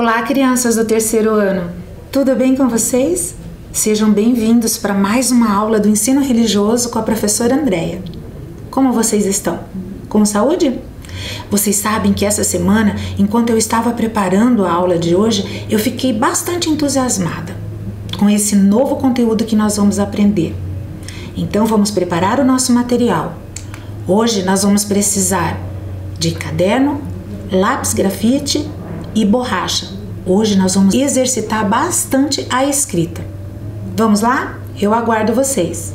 Olá, crianças do terceiro ano. Tudo bem com vocês? Sejam bem-vindos para mais uma aula do ensino religioso com a professora Andréia. Como vocês estão? Com saúde? Vocês sabem que essa semana, enquanto eu estava preparando a aula de hoje, eu fiquei bastante entusiasmada com esse novo conteúdo que nós vamos aprender. Então vamos preparar o nosso material. Hoje nós vamos precisar de caderno, lápis grafite e borracha. Hoje nós vamos exercitar bastante a escrita. Vamos lá? Eu aguardo vocês.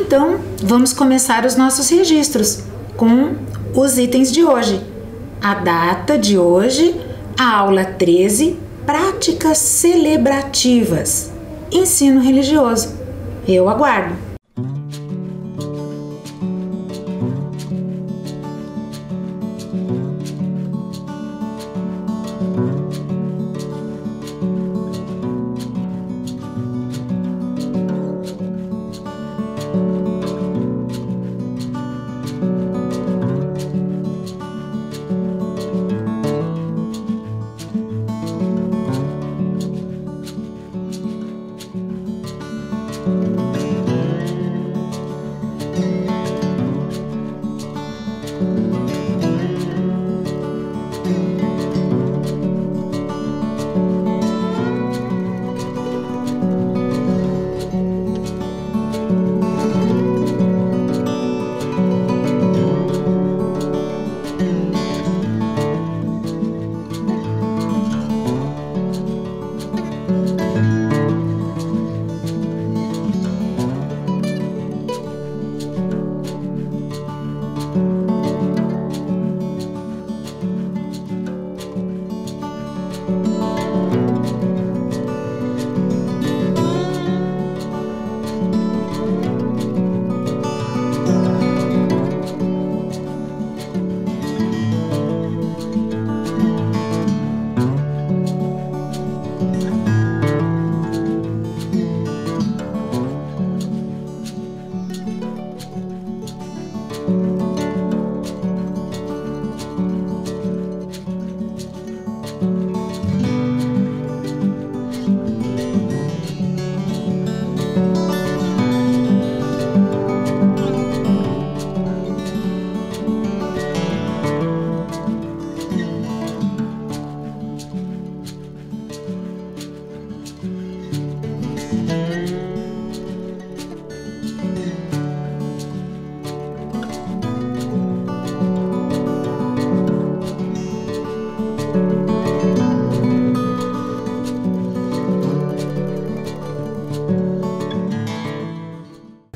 Então, vamos começar os nossos registros com os itens de hoje. A data de hoje, a aula 13, práticas celebrativas, ensino religioso. Eu aguardo.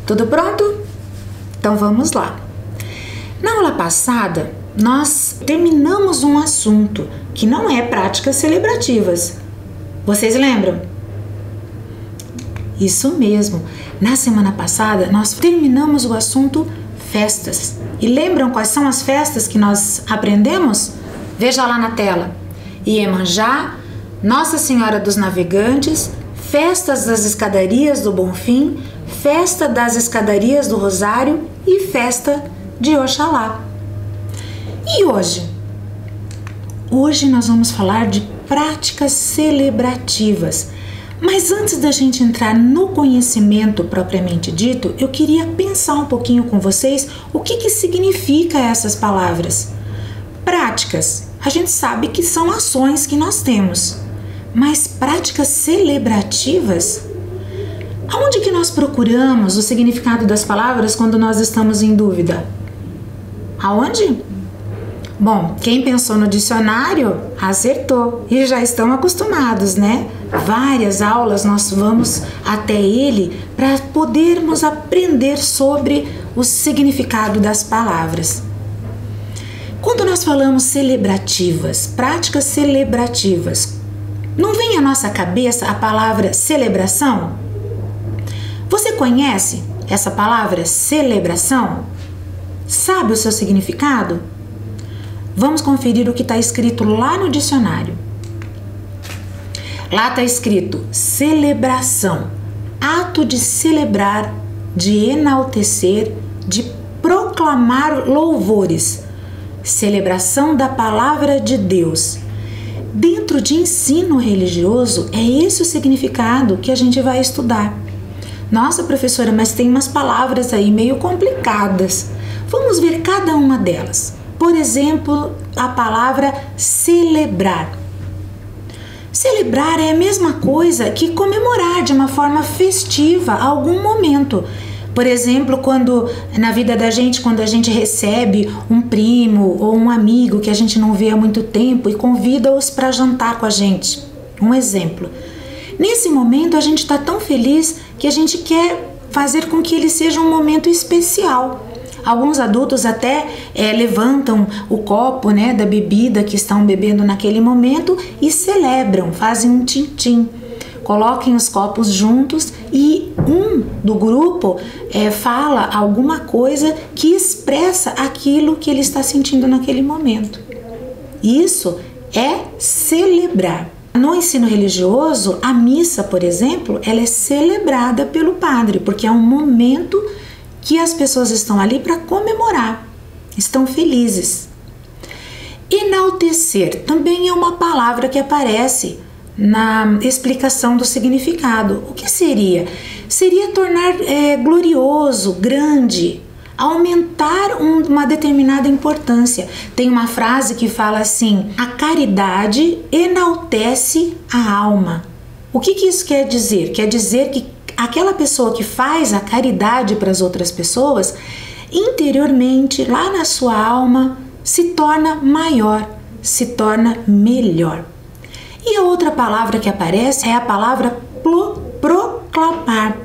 Tudo pronto? Então vamos lá. Na aula passada, nós terminamos um assunto que não é práticas celebrativas. Vocês lembram? Isso mesmo. Na semana passada, nós terminamos o assunto festas. E lembram quais são as festas que nós aprendemos? Veja lá na tela. Iemanjá, Nossa Senhora dos Navegantes, festas das escadarias do Bonfim, festa das escadarias do Rosário e festa de Oxalá. E hoje? Hoje nós vamos falar de práticas celebrativas. Mas antes da gente entrar no conhecimento propriamente dito, eu queria pensar um pouquinho com vocês o que significa essas palavras. Práticas, a gente sabe que são ações que nós temos, mas práticas celebrativas? Aonde que nós procuramos o significado das palavras quando nós estamos em dúvida? Aonde? Bom, quem pensou no dicionário acertou e já estão acostumados, né? Várias aulas nós vamos até ele para podermos aprender sobre o significado das palavras. Quando nós falamos celebrativas, práticas celebrativas, não vem à nossa cabeça a palavra celebração? Você conhece essa palavra celebração? Sabe o seu significado? Vamos conferir o que está escrito lá no dicionário. Lá está escrito celebração, ato de celebrar, de enaltecer, de proclamar louvores, celebração da palavra de Deus. Dentro de ensino religioso, é esse o significado que a gente vai estudar. Nossa, professora, mas tem umas palavras aí meio complicadas. Vamos ver cada uma delas. Por exemplo, a palavra celebrar. Celebrar é a mesma coisa que comemorar de uma forma festiva algum momento. Por exemplo, quando na vida da gente, quando a gente recebe um primo ou um amigo que a gente não vê há muito tempo e convida-os para jantar com a gente. Um exemplo. Nesse momento a gente está tão feliz que a gente quer fazer com que ele seja um momento especial. Alguns adultos até levantam o copo, né, da bebida que estão bebendo naquele momento e celebram, fazem um tim-tim. Coloquem os copos juntos e um do grupo fala alguma coisa que expressa aquilo que ele está sentindo naquele momento. Isso é celebrar. No ensino religioso, a missa, por exemplo, ela é celebrada pelo padre, porque é um momento que as pessoas estão ali para comemorar, estão felizes. Enaltecer também é uma palavra que aparece na explicação do significado. O que seria? Seria tornar glorioso, grande, aumentar uma determinada importância. Tem uma frase que fala assim: a caridade enaltece a alma. O que isso quer dizer? Quer dizer que aquela pessoa que faz a caridade para as outras pessoas, interiormente, lá na sua alma, se torna maior, se torna melhor. E a outra palavra que aparece é a palavra proclamar,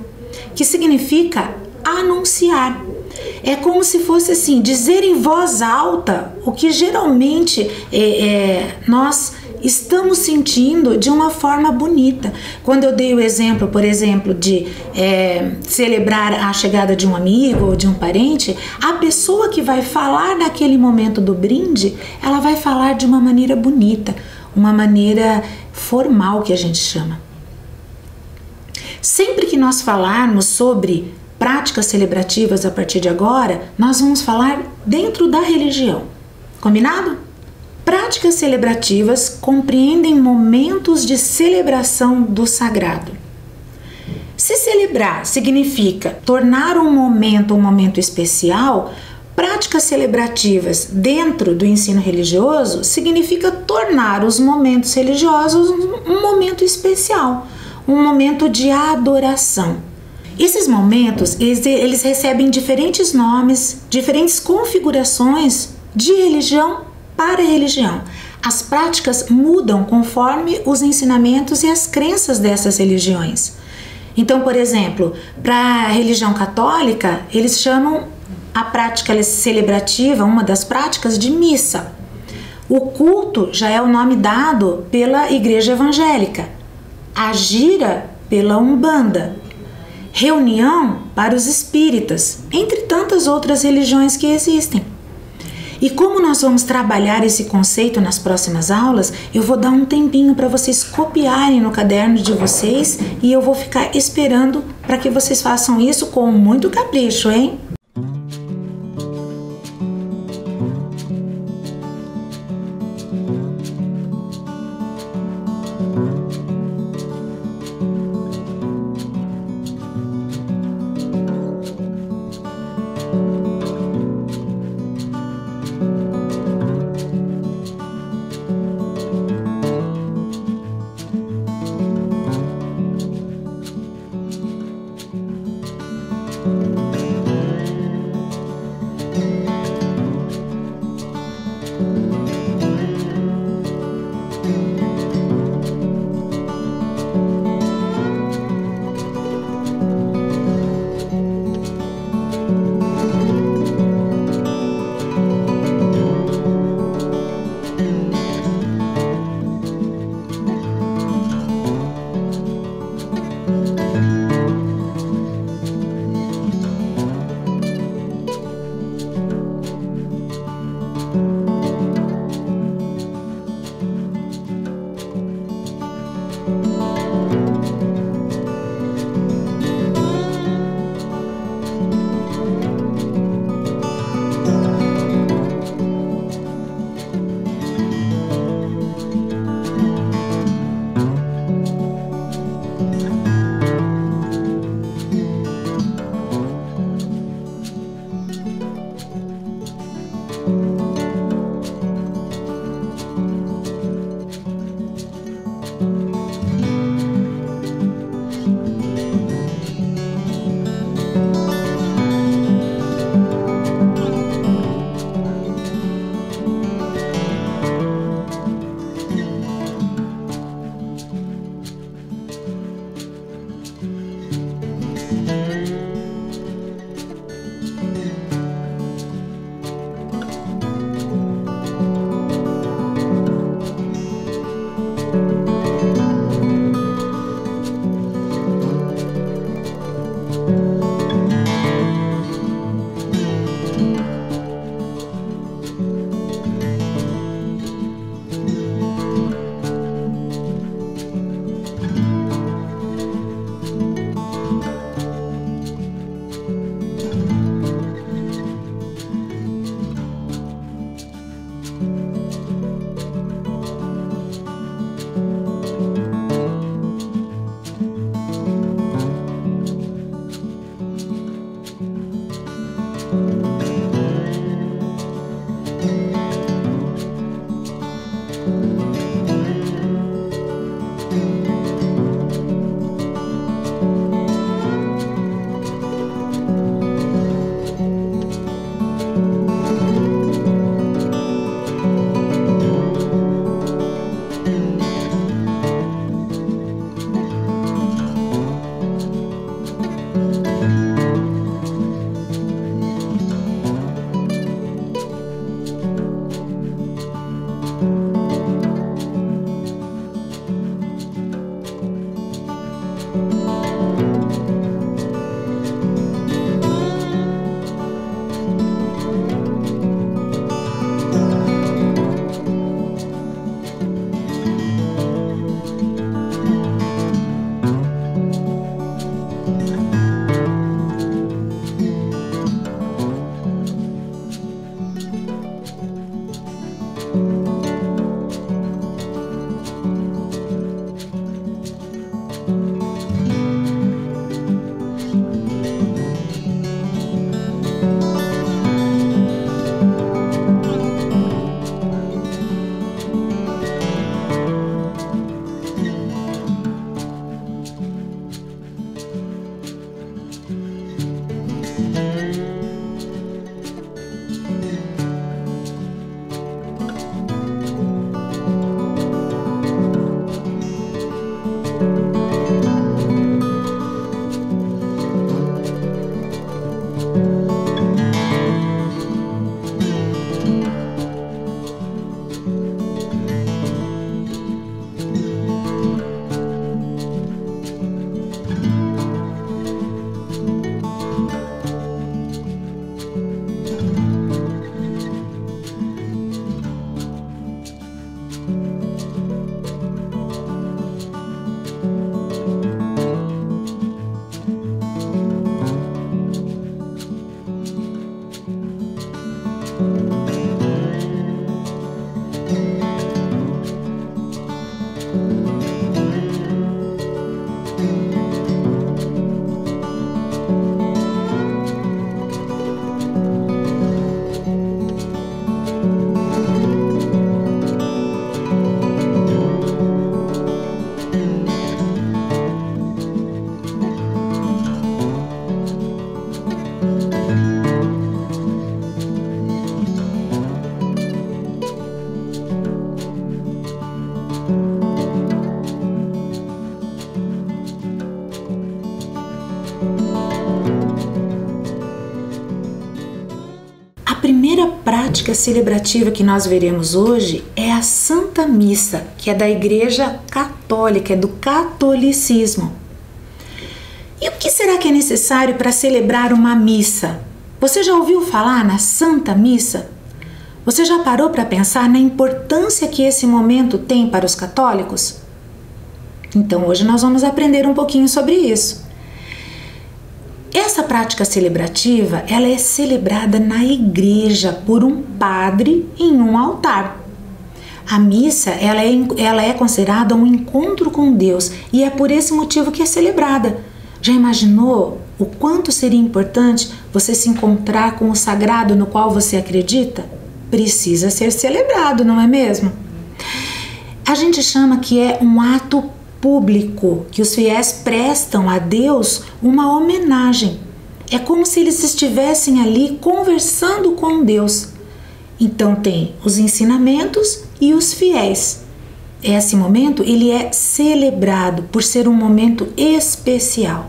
que significa anunciar. É como se fosse assim, dizer em voz alta o que geralmente nós estamos sentindo de uma forma bonita. Quando eu dei o exemplo, por exemplo, de celebrar a chegada de um amigo ou de um parente, a pessoa que vai falar naquele momento do brinde, ela vai falar de uma maneira bonita, uma maneira formal que a gente chama. Sempre que nós falarmos sobre práticas celebrativas a partir de agora, nós vamos falar dentro da religião. Combinado? Práticas celebrativas compreendem momentos de celebração do sagrado. Se celebrar significa tornar um momento especial, práticas celebrativas dentro do ensino religioso significa tornar os momentos religiosos um momento especial, um momento de adoração. Esses momentos, eles recebem diferentes nomes, diferentes configurações de religião para religião. As práticas mudam conforme os ensinamentos e as crenças dessas religiões. Então, por exemplo, para a religião católica, eles chamam a prática celebrativa, uma das práticas, de missa. O culto já é o nome dado pela igreja evangélica, a gira pela Umbanda, reunião para os espíritas, entre tantas outras religiões que existem. E como nós vamos trabalhar esse conceito nas próximas aulas, eu vou dar um tempinho para vocês copiarem no caderno de vocês e eu vou ficar esperando para que vocês façam isso com muito capricho, hein? prática celebrativa que nós veremos hoje é a Santa Missa, que é da Igreja Católica, é do catolicismo. E o que será que é necessário para celebrar uma missa? Você já ouviu falar na Santa Missa? Você já parou para pensar na importância que esse momento tem para os católicos? Então hoje nós vamos aprender um pouquinho sobre isso. Essa prática celebrativa, ela é celebrada na igreja por um padre em um altar. A missa, ela é considerada um encontro com Deus e é por esse motivo que é celebrada. Já imaginou o quanto seria importante você se encontrar com o sagrado no qual você acredita? Precisa ser celebrado, não é mesmo? A gente chama que é um ato público, que os fiéis prestam a Deus uma homenagem. É como se eles estivessem ali conversando com Deus. Então tem os ensinamentos e os fiéis. Esse momento ele é celebrado por ser um momento especial.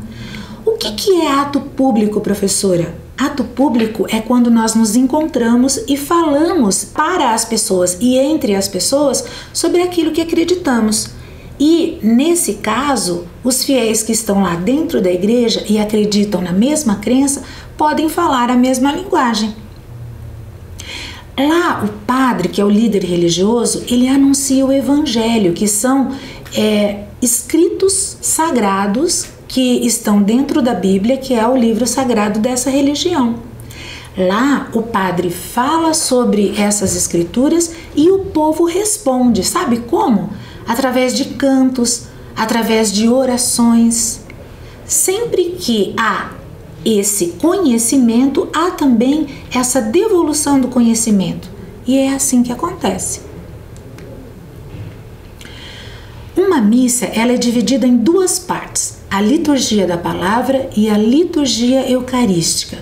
O que é ato público, professora? Ato público é quando nós nos encontramos e falamos para as pessoas e entre as pessoas sobre aquilo que acreditamos. E, nesse caso, os fiéis que estão lá dentro da igreja e acreditam na mesma crença podem falar a mesma linguagem. Lá, o padre, que é o líder religioso, ele anuncia o evangelho, que são escritos sagrados que estão dentro da Bíblia, que é o livro sagrado dessa religião. Lá, o padre fala sobre essas escrituras e o povo responde. Sabe como? Através de cantos, através de orações. Sempre que há esse conhecimento, há também essa devolução do conhecimento. E é assim que acontece. Uma missa, ela é dividida em duas partes, a liturgia da palavra e a liturgia eucarística.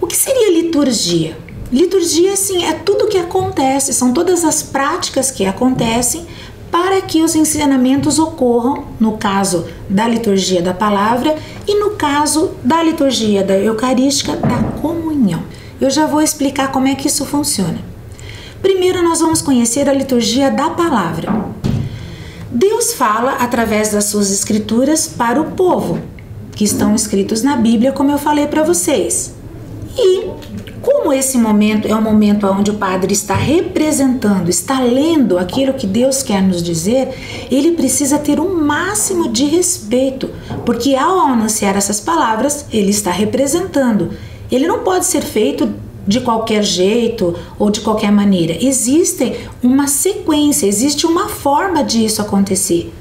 O que seria liturgia? Liturgia, sim, é tudo que acontece, são todas as práticas que acontecem para que os ensinamentos ocorram, no caso da liturgia da palavra e no caso da liturgia da eucarística, da comunhão. Eu já vou explicar como é que isso funciona. Primeiro nós vamos conhecer a liturgia da palavra. Deus fala através das suas escrituras para o povo, que estão escritos na Bíblia, como eu falei para vocês. E como esse momento é um momento onde o padre está representando, está lendo aquilo que Deus quer nos dizer, ele precisa ter um máximo de respeito, porque ao anunciar essas palavras, ele está representando. Ele não pode ser feito de qualquer jeito ou de qualquer maneira. Existe uma sequência, existe uma forma disso acontecer.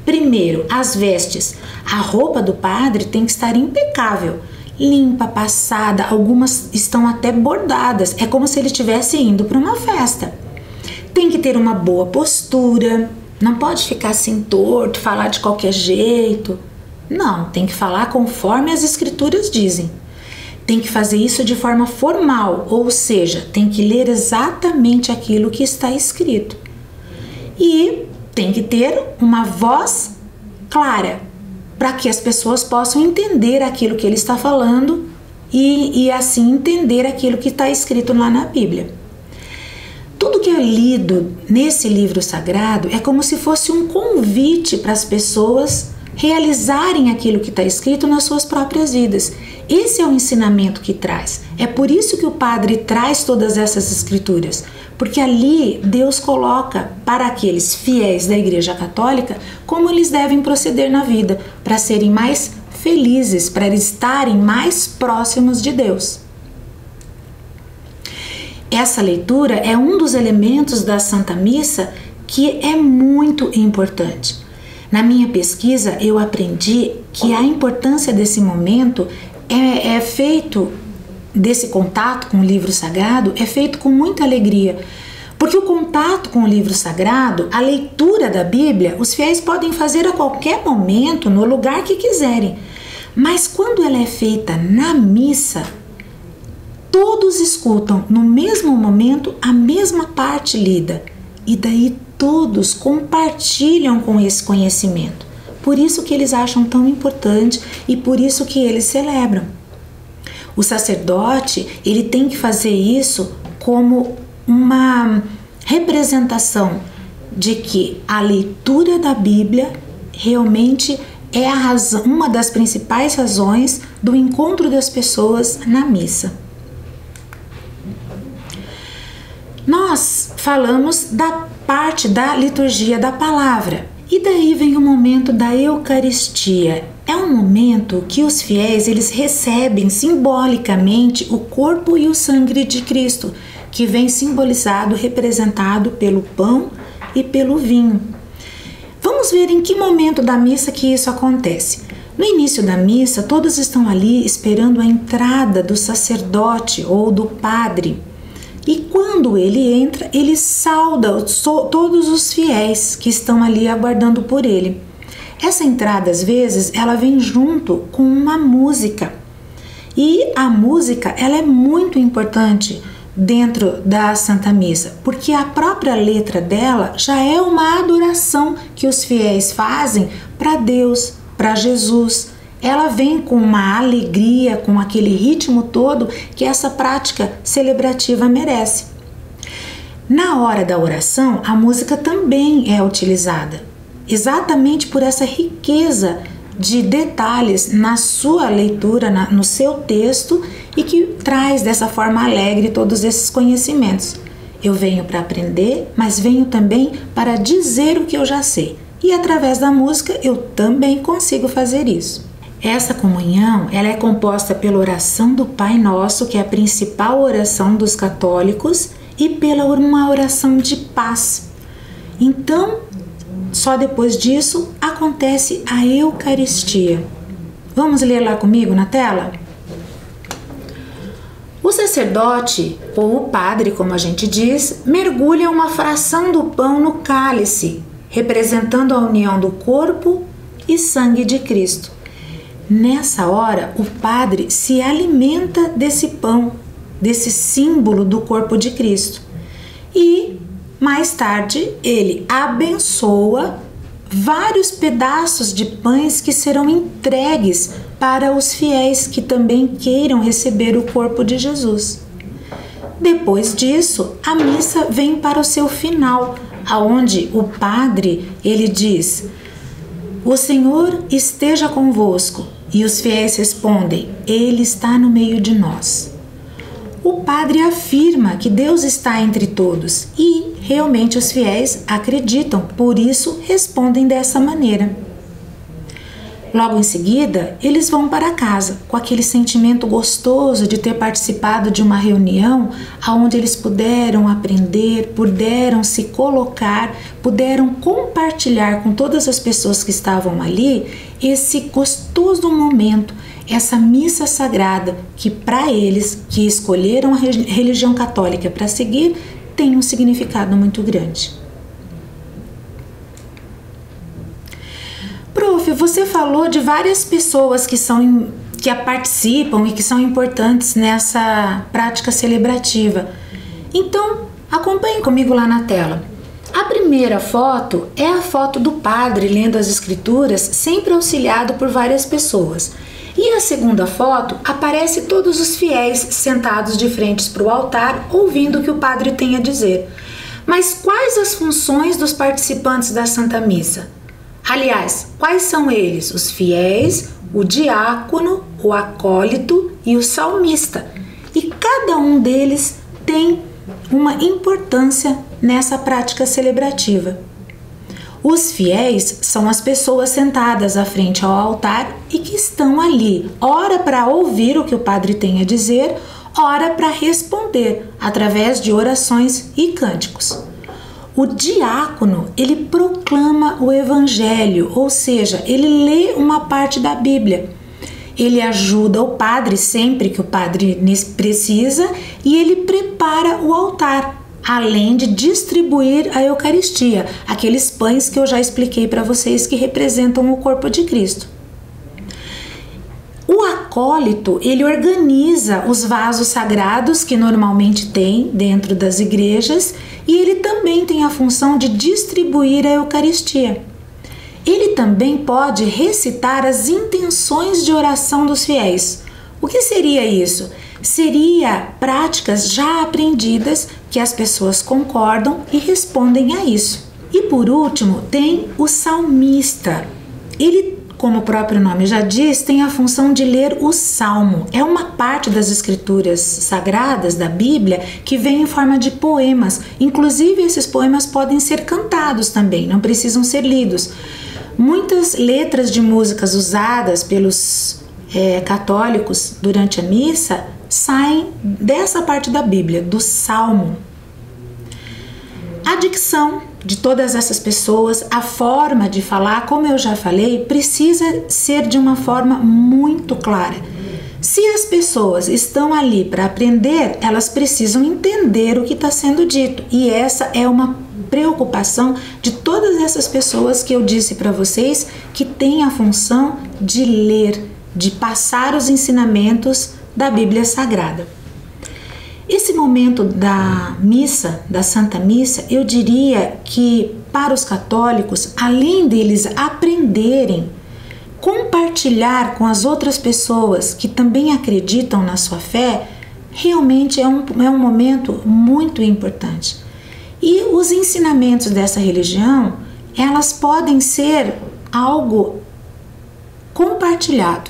Primeiro, as vestes. A roupa do padre tem que estar impecável, limpa, passada, algumas estão até bordadas. É como se ele estivesse indo para uma festa. Tem que ter uma boa postura, não pode ficar assim torto, falar de qualquer jeito. Não, tem que falar conforme as escrituras dizem. Tem que fazer isso de forma formal, ou seja, tem que ler exatamente aquilo que está escrito. E tem que ter uma voz clara, para que as pessoas possam entender aquilo que ele está falando e assim entender aquilo que está escrito lá na Bíblia. Tudo que é lido nesse livro sagrado é como se fosse um convite para as pessoas realizarem aquilo que está escrito nas suas próprias vidas. Esse é o ensinamento que traz. É por isso que o padre traz todas essas escrituras, porque ali Deus coloca para aqueles fiéis da Igreja Católica como eles devem proceder na vida, para serem mais felizes, para estarem mais próximos de Deus. Essa leitura é um dos elementos da Santa Missa que é muito importante. Na minha pesquisa, eu aprendi que a importância desse momento é feito, desse contato com o livro sagrado, é feito com muita alegria. Porque o contato com o livro sagrado, a leitura da Bíblia, os fiéis podem fazer a qualquer momento, no lugar que quiserem. Mas quando ela é feita na missa, todos escutam no mesmo momento a mesma parte lida. E daí todos compartilham com esse conhecimento. Por isso que eles acham tão importante e por isso que eles celebram. O sacerdote, ele tem que fazer isso como uma representação de que a leitura da Bíblia realmente é uma das principais razões do encontro das pessoas na missa. Nós falamos da parte da liturgia da palavra e daí vem o momento da Eucaristia. É um momento que os fiéis eles recebem simbolicamente o corpo e o sangue de Cristo, que vem simbolizado, representado pelo pão e pelo vinho. Vamos ver em que momento da missa que isso acontece. No início da missa, todos estão ali esperando a entrada do sacerdote ou do padre. E quando ele entra, ele sauda todos os fiéis que estão ali aguardando por ele. Essa entrada, às vezes, ela vem junto com uma música. E a música, ela é muito importante dentro da Santa Missa, porque a própria letra dela já é uma adoração que os fiéis fazem para Deus, para Jesus. Ela vem com uma alegria, com aquele ritmo todo que essa prática celebrativa merece. Na hora da oração, a música também é utilizada, exatamente por essa riqueza de detalhes na sua leitura, no seu texto, e que traz dessa forma alegre todos esses conhecimentos. Eu venho para aprender, mas venho também para dizer o que eu já sei. E através da música eu também consigo fazer isso. Essa comunhão, ela é composta pela oração do Pai Nosso, que é a principal oração dos católicos, e pela uma oração de paz. Então, só depois disso acontece a Eucaristia. Vamos ler lá comigo na tela? O sacerdote, ou o padre, como a gente diz, mergulha uma fração do pão no cálice, representando a união do corpo e sangue de Cristo. Nessa hora, o padre se alimenta desse pão, desse símbolo do corpo de Cristo. E, mais tarde, ele abençoa vários pedaços de pães que serão entregues para os fiéis que também queiram receber o corpo de Jesus. Depois disso, a missa vem para o seu final, aonde o padre ele diz: "O Senhor esteja convosco", e os fiéis respondem: "Ele está no meio de nós". O padre afirma que Deus está entre todos e realmente os fiéis acreditam, por isso respondem dessa maneira. Logo em seguida, eles vão para casa com aquele sentimento gostoso de ter participado de uma reunião onde eles puderam aprender, puderam se colocar, puderam compartilhar com todas as pessoas que estavam ali esse gostoso momento, essa missa sagrada que para eles que escolheram a religião católica para seguir tem um significado muito grande. Prof, você falou de várias pessoas que participam e que são importantes nessa prática celebrativa. Então, acompanhe comigo lá na tela. A primeira foto é a foto do padre lendo as escrituras, sempre auxiliado por várias pessoas. E a segunda foto aparece todos os fiéis sentados de frente para o altar, ouvindo o que o padre tem a dizer. Mas quais as funções dos participantes da Santa Missa? Aliás, quais são eles? Os fiéis, o diácono, o acólito e o salmista. E cada um deles tem uma importância nessa prática celebrativa. Os fiéis são as pessoas sentadas à frente ao altar e que estão ali, ora para ouvir o que o padre tem a dizer, ora para responder através de orações e cânticos. O diácono, ele proclama o evangelho, ou seja, ele lê uma parte da Bíblia. Ele ajuda o padre sempre que o padre precisa e ele prepara o altar, além de distribuir a Eucaristia, aqueles pães que eu já expliquei para vocês que representam o corpo de Cristo. O acólito, ele organiza os vasos sagrados que normalmente tem dentro das igrejas e ele também tem a função de distribuir a Eucaristia. Ele também pode recitar as intenções de oração dos fiéis. O que seria isso? Seria práticas já aprendidas que as pessoas concordam e respondem a isso. E por último, tem o salmista. Ele, como o próprio nome já diz, tem a função de ler o salmo. É uma parte das escrituras sagradas da Bíblia que vem em forma de poemas. Inclusive, esses poemas podem ser cantados também, não precisam ser lidos. Muitas letras de músicas usadas pelos católicos durante a missa saem dessa parte da Bíblia, do salmo. A dicção de todas essas pessoas, a forma de falar, como eu já falei, precisa ser de uma forma muito clara. Se as pessoas estão ali para aprender, elas precisam entender o que está sendo dito. E essa é uma preocupação de todas essas pessoas que eu disse para vocês, que têm a função de ler, de passar os ensinamentos da Bíblia Sagrada. Esse momento da missa, da Santa Missa, eu diria que para os católicos, além deles aprenderem, compartilhar com as outras pessoas que também acreditam na sua fé, realmente é um momento muito importante. E os ensinamentos dessa religião, elas podem ser algo compartilhado,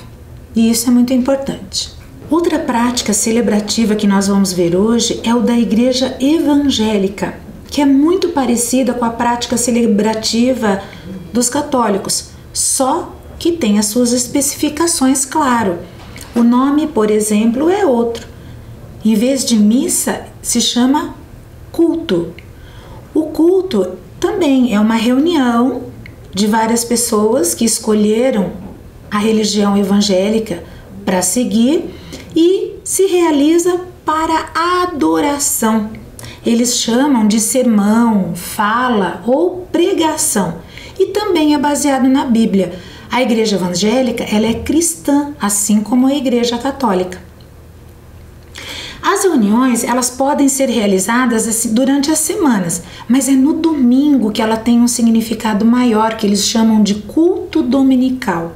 e isso é muito importante. Outra prática celebrativa que nós vamos ver hoje é o da Igreja Evangélica, que é muito parecida com a prática celebrativa dos católicos, só que tem as suas especificações, claro. O nome, por exemplo, é outro. Em vez de missa, se chama culto. O culto também é uma reunião de várias pessoas que escolheram a religião evangélica para seguir e se realiza para adoração. Eles chamam de sermão, fala ou pregação, e também é baseado na Bíblia. A Igreja Evangélica, ela é cristã, assim como a Igreja Católica. As reuniões, elas podem ser realizadas assim, durante as semanas, mas é no domingo que ela tem um significado maior, que eles chamam de culto dominical.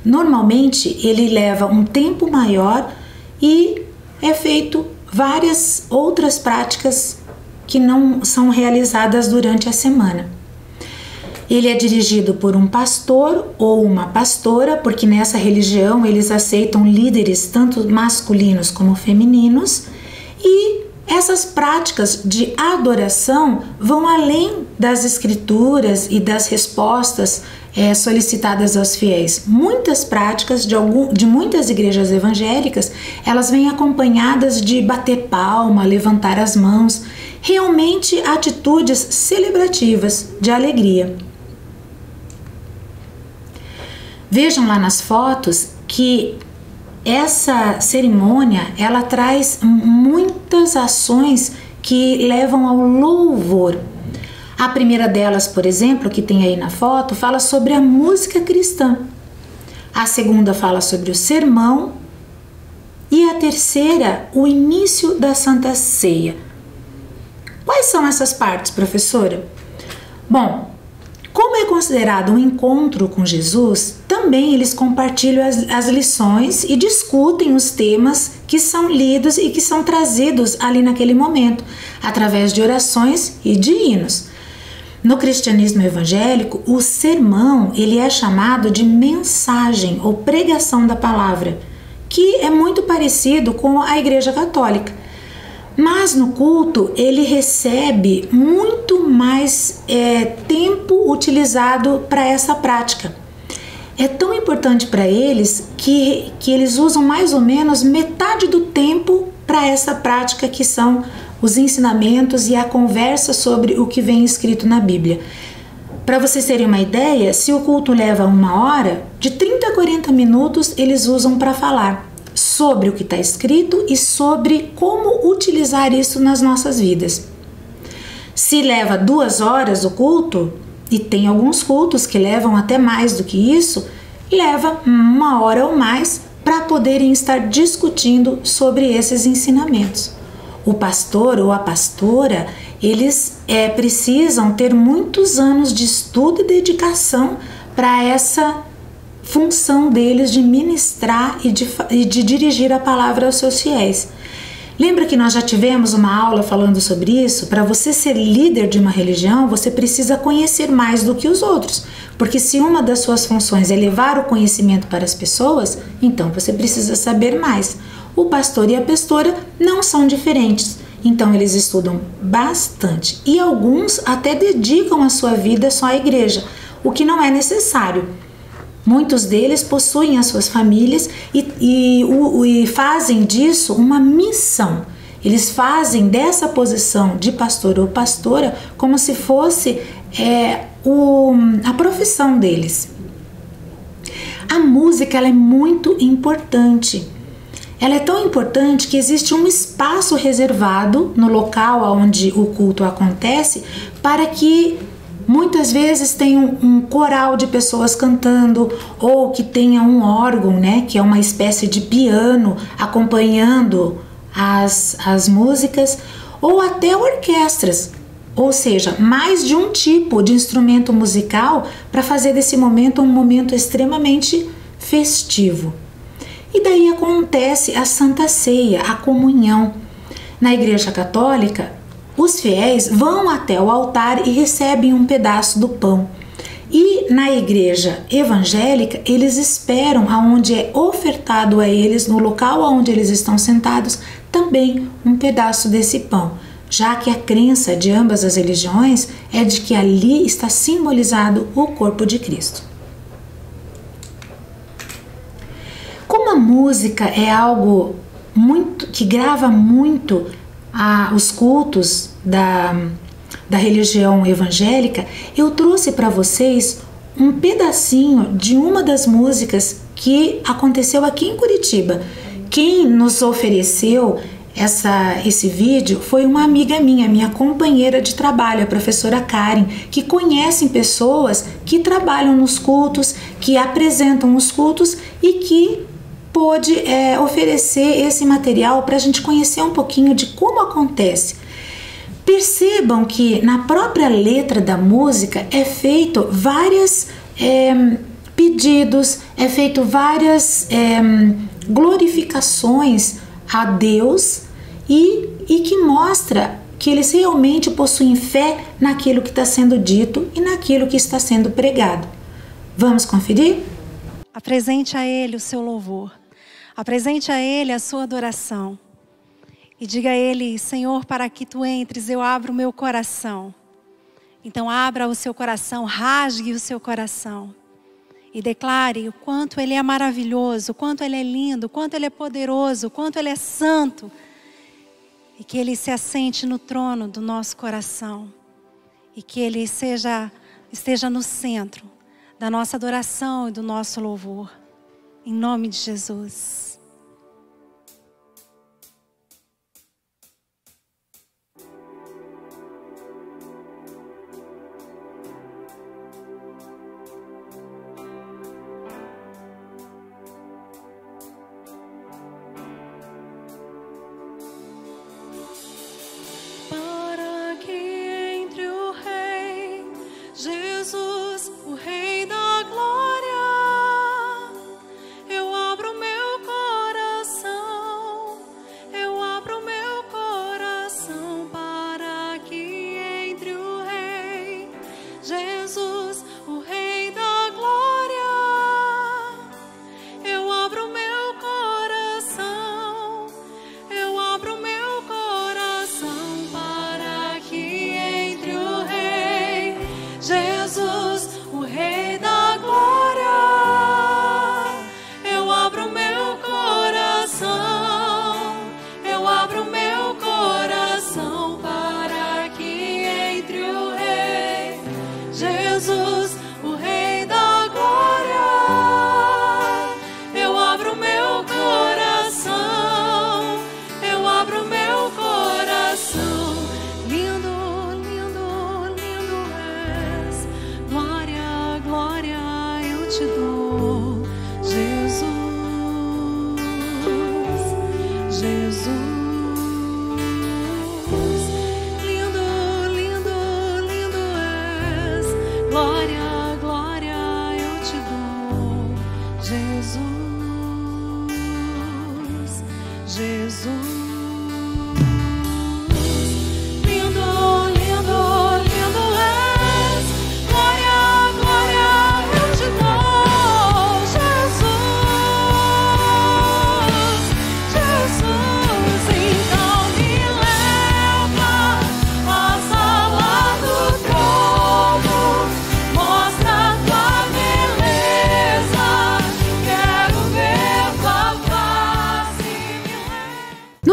Normalmente, ele leva um tempo maior e é feito várias outras práticas que não são realizadas durante a semana. Ele é dirigido por um pastor ou uma pastora, porque nessa religião eles aceitam líderes tanto masculinos como femininos, e essas práticas de adoração vão além das escrituras e das respostas solicitadas aos fiéis. Muitas práticas de muitas igrejas evangélicas, elas vêm acompanhadas de bater palma, levantar as mãos, realmente atitudes celebrativas de alegria. Vejam lá nas fotos que essa cerimônia, ela traz muitas ações que levam ao louvor. A primeira delas, por exemplo, que tem aí na foto, fala sobre a música cristã. A segunda fala sobre o sermão. E a terceira, o início da Santa Ceia. Quais são essas partes, professora? Bom, como é considerado um encontro com Jesus, também eles compartilham as lições e discutem os temas que são lidos e que são trazidos ali naquele momento, através de orações e de hinos. No cristianismo evangélico, o sermão ele é chamado de mensagem ou pregação da palavra, que é muito parecido com a Igreja Católica. Mas no culto ele recebe muito mais tempo utilizado para essa prática. É tão importante para eles que eles usam mais ou menos metade do tempo para essa prática, que são os ensinamentos e a conversa sobre o que vem escrito na Bíblia. Para vocês terem uma ideia, se o culto leva 1 hora, de 30 a 40 minutos eles usam para falar sobre o que está escrito e sobre como utilizar isso nas nossas vidas. Se leva 2 horas o culto, e tem alguns cultos que levam até mais do que isso, leva 1 hora ou mais para poderem estar discutindo sobre esses ensinamentos. O pastor ou a pastora, eles precisam ter muitos anos de estudo e dedicação para essa função deles de ministrar e de dirigir a palavra aos seus fiéis. Lembra que nós já tivemos uma aula falando sobre isso? Para você ser líder de uma religião, você precisa conhecer mais do que os outros. Porque se uma das suas funções é levar o conhecimento para as pessoas, então você precisa saber mais. O pastor e a pastora não são diferentes. Então eles estudam bastante. E alguns até dedicam a sua vida só à igreja, o que não é necessário. Muitos deles possuem as suas famílias e fazem disso uma missão. Eles fazem dessa posição de pastor ou pastora como se fosse a profissão deles. A música ela é muito importante. Ela é tão importante que existe um espaço reservado no local onde o culto acontece para que muitas vezes tem um coral de pessoas cantando ou que tenha um órgão, né, que é uma espécie de piano acompanhando as músicas, ou até orquestras, ou seja, mais de um tipo de instrumento musical para fazer desse momento um momento extremamente festivo. E daí acontece a Santa Ceia, a comunhão. Na Igreja Católica, os fiéis vão até o altar e recebem um pedaço do pão. E na igreja evangélica, eles esperam aonde é ofertado a eles, no local onde eles estão sentados, também um pedaço desse pão, já que a crença de ambas as religiões é de que ali está simbolizado o corpo de Cristo. Como a música é algo que grava muito os cultos da religião evangélica, eu trouxe para vocês um pedacinho de uma das músicas que aconteceu aqui em Curitiba. Quem nos ofereceu esse vídeo foi uma amiga minha companheira de trabalho, a professora Karen, que conhece pessoas que trabalham nos cultos, que apresentam os cultos e que pôde oferecer esse material para a gente conhecer um pouquinho de como acontece. Percebam que na própria letra da música é feito vários pedidos, é feito várias glorificações a Deus e que mostra que eles realmente possuem fé naquilo que está sendo dito e naquilo que está sendo pregado. Vamos conferir? Apresente a Ele o seu louvor. Apresente a Ele a sua adoração. E diga a Ele: Senhor, para que Tu entres, eu abro o meu coração. Então abra o seu coração, rasgue o seu coração. E declare o quanto Ele é maravilhoso, o quanto Ele é lindo, o quanto Ele é poderoso, o quanto Ele é santo. E que Ele se assente no trono do nosso coração. E que Ele esteja no centro da nossa adoração e do nosso louvor. Em nome de Jesus. Para que entre o Rei, Jesus, o Rei da glória.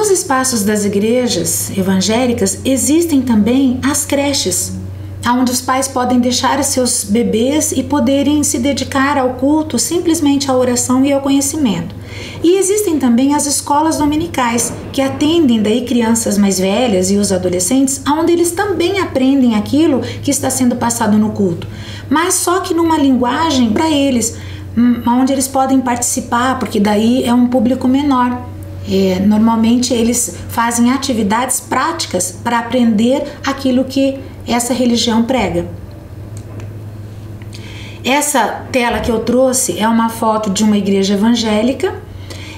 Nos espaços das igrejas evangélicas existem também as creches, onde os pais podem deixar seus bebês e poderem se dedicar ao culto, simplesmente à oração e ao conhecimento. E existem também as escolas dominicais, que atendem daí crianças mais velhas e os adolescentes, onde eles também aprendem aquilo que está sendo passado no culto, mas só que numa linguagem para eles, onde eles podem participar, porque daí é um público menor. Normalmente eles fazem atividades práticas para aprender aquilo que essa religião prega. Essa tela que eu trouxe é uma foto de uma igreja evangélica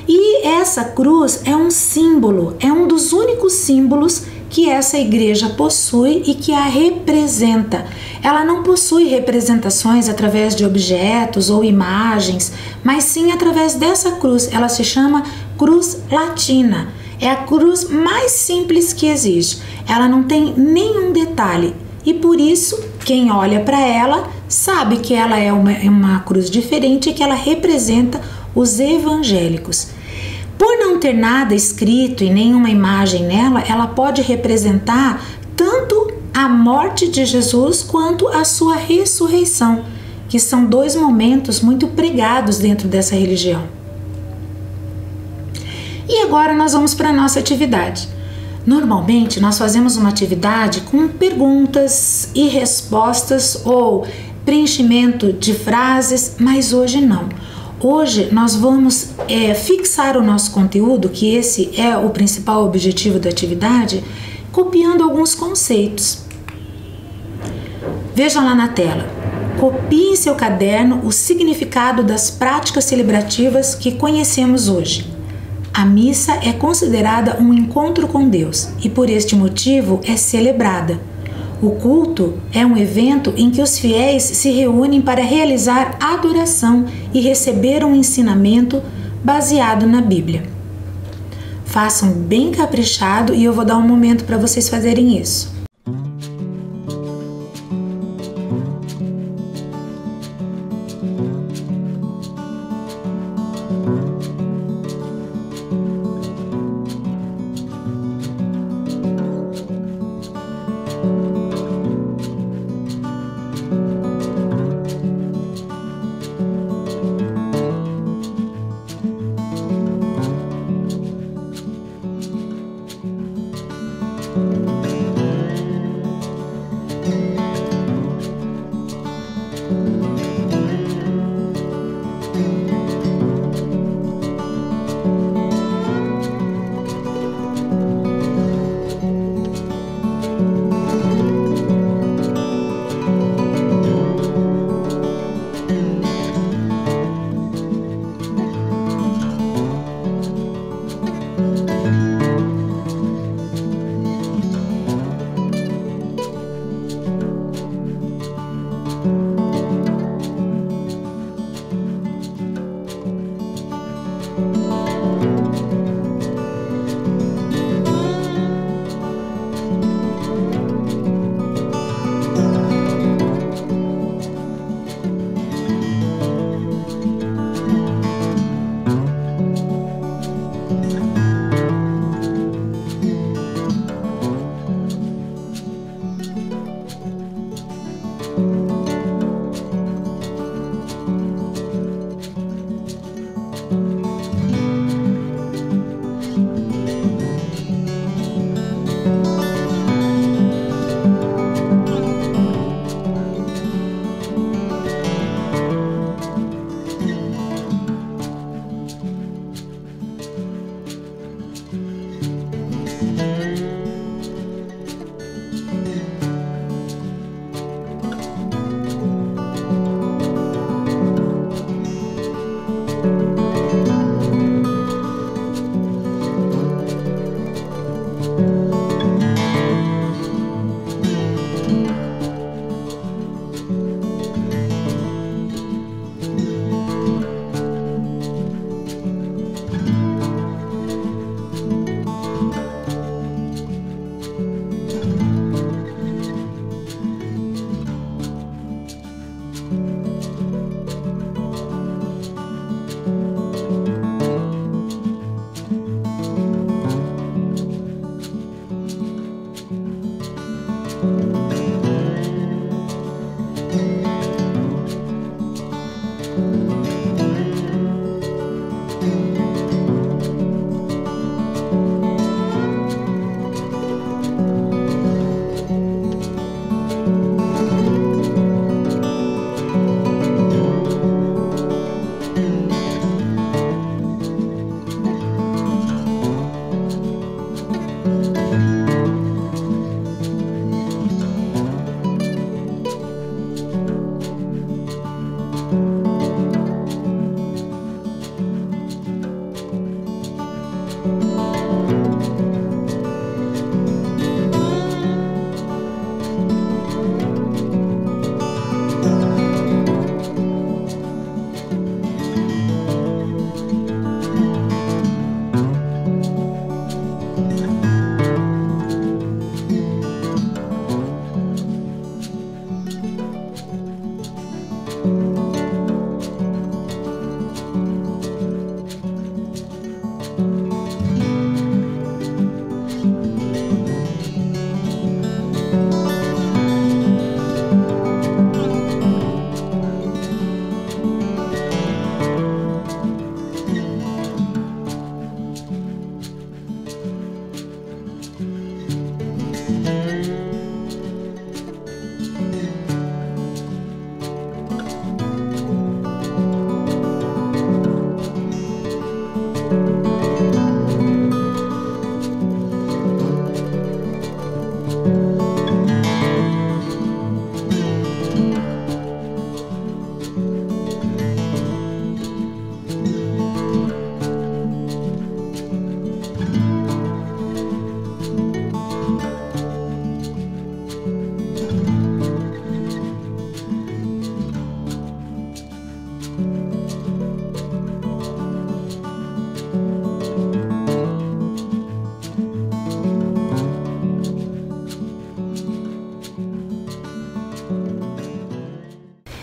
e essa cruz é um símbolo, é um dos únicos símbolos que essa igreja possui e que a representa. Ela não possui representações através de objetos ou imagens, mas sim através dessa cruz. Ela se chama cruz latina. É a cruz mais simples que existe. Ela não tem nenhum detalhe e por isso quem olha para ela sabe que ela é uma cruz diferente e que ela representa os evangélicos. Por não ter nada escrito e nenhuma imagem nela, ela pode representar tanto a morte de Jesus quanto a sua ressurreição, que são dois momentos muito pregados dentro dessa religião. E agora nós vamos para a nossa atividade. Normalmente nós fazemos uma atividade com perguntas e respostas ou preenchimento de frases, mas hoje não. Hoje nós vamos fixar o nosso conteúdo, que esse é o principal objetivo da atividade, copiando alguns conceitos. Vejam lá na tela. Copie em seu caderno o significado das práticas celebrativas que conhecemos hoje. A missa é considerada um encontro com Deus e por este motivo é celebrada. O culto é um evento em que os fiéis se reúnem para realizar adoração e receber um ensinamento baseado na Bíblia. Façam bem caprichado e eu vou dar um momento para vocês fazerem isso.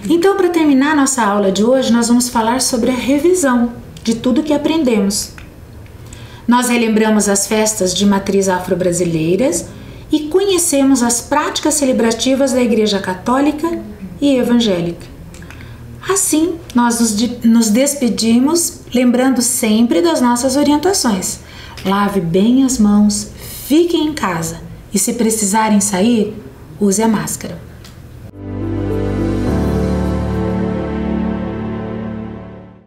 Então, para terminar nossa aula de hoje, nós vamos falar sobre a revisão de tudo que aprendemos. Nós relembramos as festas de matriz afro-brasileiras e conhecemos as práticas celebrativas da Igreja Católica e Evangélica. Assim, nós nos despedimos, lembrando sempre das nossas orientações. Lave bem as mãos, fiquem em casa e, se precisarem sair, use a máscara.